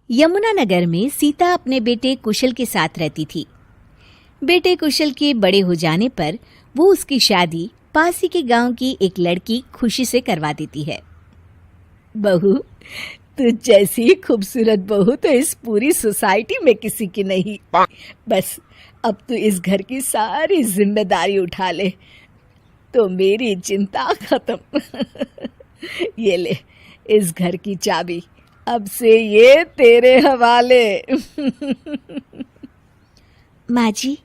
यमुनानगर में सीता अपने बेटे कुशल के साथ रहती थी। बेटे कुशल के बड़े हो जाने पर वो उसकी शादी पास ही के गांव की एक लड़की खुशी से करवा देती है। बहू, तू जैसी खूबसूरत बहू तो इस पूरी सोसाइटी में किसी की नहीं। बस अब तू इस घर की सारी जिम्मेदारी उठा ले तो मेरी चिंता खत्म। ये ले इस घर की चाबी, अब से ये तेरे हवाले। माँ जी,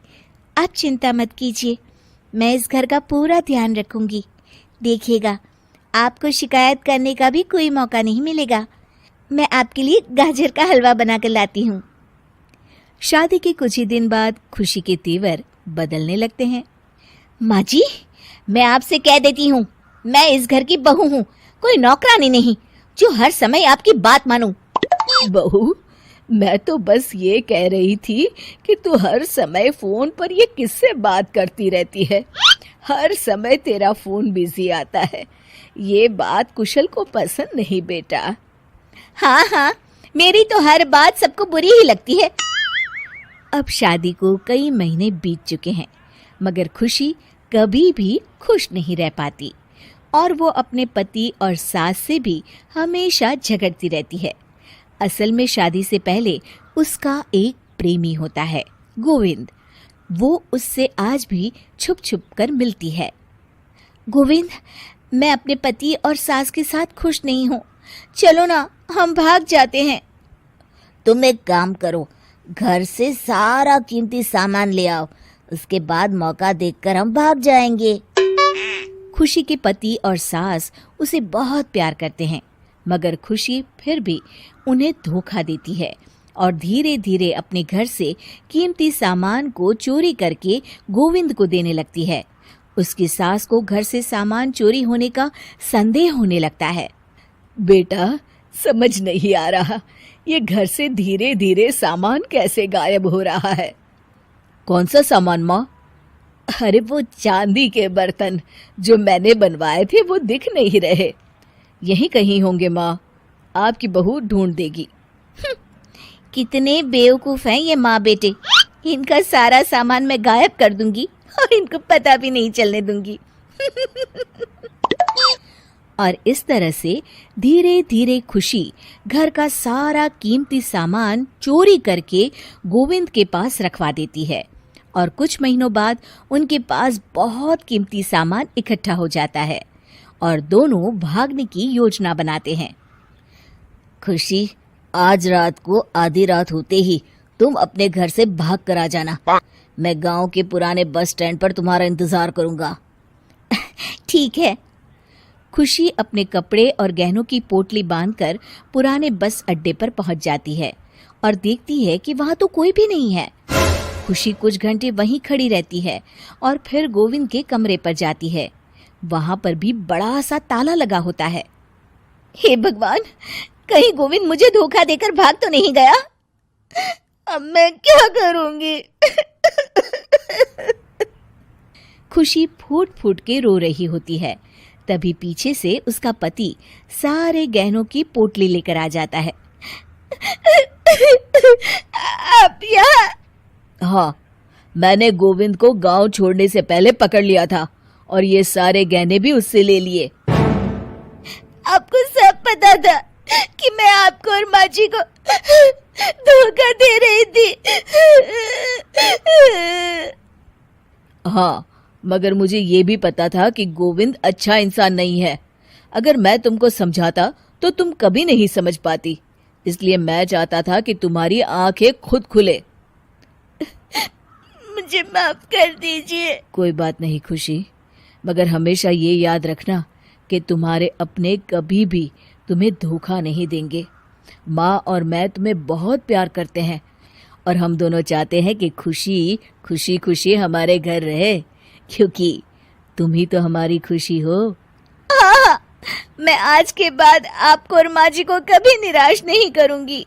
आप चिंता मत कीजिए, मैं इस घर का पूरा ध्यान रखूंगी। देखिएगा, आपको शिकायत करने का भी कोई मौका नहीं मिलेगा। मैं आपके लिए गाजर का हलवा बनाकर लाती हूँ। शादी के कुछ ही दिन बाद खुशी के तेवर बदलने लगते हैं। माँ जी, मैं आपसे कह देती हूँ, मैं इस घर की बहू हूँ, कोई नौकरानी नहीं जो हर समय आपकी बात मानूं। बहू, मैं तो बस ये कह रही थी कि तू हर समय फोन पर ये किससे बात करती रहती है। हर समय तेरा फोन बिजी आता है। ये बात कुशल को पसंद नहीं बेटा। हाँ हाँ, मेरी तो हर बात सबको बुरी ही लगती है। अब शादी को कई महीने बीत चुके हैं, मगर खुशी कभी भी खुश नहीं रह पाती और वो अपने पति और सास से भी हमेशा झगड़ती रहती है। असल में शादी से पहले उसका एक प्रेमी होता है, गोविंद। वो उससे आज भी छुप छुप कर मिलती है। गोविंद, मैं अपने पति और सास के साथ खुश नहीं हूँ, चलो ना हम भाग जाते हैं। तुम एक काम करो, घर से सारा कीमती सामान ले आओ, उसके बाद मौका देखकर हम भाग जाएंगे। खुशी के पति और सास उसे बहुत प्यार करते हैं, मगर खुशी फिर भी उन्हें धोखा देती है और धीरे धीरे अपने घर से कीमती सामान को चोरी करके गोविंद को देने लगती है। उसकी सास को घर से सामान चोरी होने का संदेह होने लगता है। बेटा, समझ नहीं आ रहा, ये घर से धीरे धीरे सामान कैसे गायब हो रहा है। कौन सा सामान माँ? अरे वो चांदी के बर्तन जो मैंने बनवाए थे वो दिख नहीं रहे। यहीं कहीं होंगे माँ, आपकी बहू ढूंढ देगी। कितने बेवकूफ हैं ये माँ बेटे, इनका सारा सामान मैं गायब कर दूंगी और इनको पता भी नहीं चलने दूंगी। और इस तरह से धीरे धीरे खुशी घर का सारा कीमती सामान चोरी करके गोविंद के पास रखवा देती है और कुछ महीनों बाद उनके पास बहुत कीमती सामान इकट्ठा हो जाता है और दोनों भागने की योजना बनाते हैं। खुशी, आज रात को आधी रात होते ही तुम अपने घर से भाग कर आ जाना। मैं गांव के पुराने बस स्टैंड पर तुम्हारा इंतजार करूंगा। ठीक है। खुशी अपने कपड़े और गहनों की पोटली बांधकर पुराने बस अड्डे पर पहुंच जाती है और देखती है कि वहां तो कोई भी नहीं है। खुशी कुछ घंटे वहीं खड़ी रहती है और फिर गोविंद के कमरे पर जाती है। वहां पर भी बड़ा सा ताला लगा होता है। हे भगवान, कहीं गोविंद मुझे धोखा देकर भाग तो नहीं गया? अब मैं क्या करूंगी? खुशी फूट फूट के रो रही होती है। तभी पीछे से उसका पति सारे गहनों की पोटली लेकर आ जाता है। आप यहाँ? हाँ, मैंने गोविंद को गांव छोड़ने से पहले पकड़ लिया था और ये सारे गहने भी उससे ले लिए। आपको सब पता था कि मैं आपको और माँ जी को धोखा दे रही थी? हाँ, मगर मुझे ये भी पता था कि गोविंद अच्छा इंसान नहीं है। अगर मैं तुमको समझाता तो तुम कभी नहीं समझ पाती, इसलिए मैं चाहता था कि तुम्हारी आंखें खुद खुले। मुझे माफ कर दीजिए। कोई बात नहीं खुशी, मगर हमेशा ये याद रखना कि तुम्हारे अपने कभी भी तुम्हें धोखा नहीं देंगे। माँ और मैं तुम्हें बहुत प्यार करते हैं और हम दोनों चाहते हैं कि खुशी खुशी खुशी हमारे घर रहे, क्योंकि तुम ही तो हमारी खुशी हो। हाँ, मैं आज के बाद आपको और माँ जी को कभी निराश नहीं करूंगी।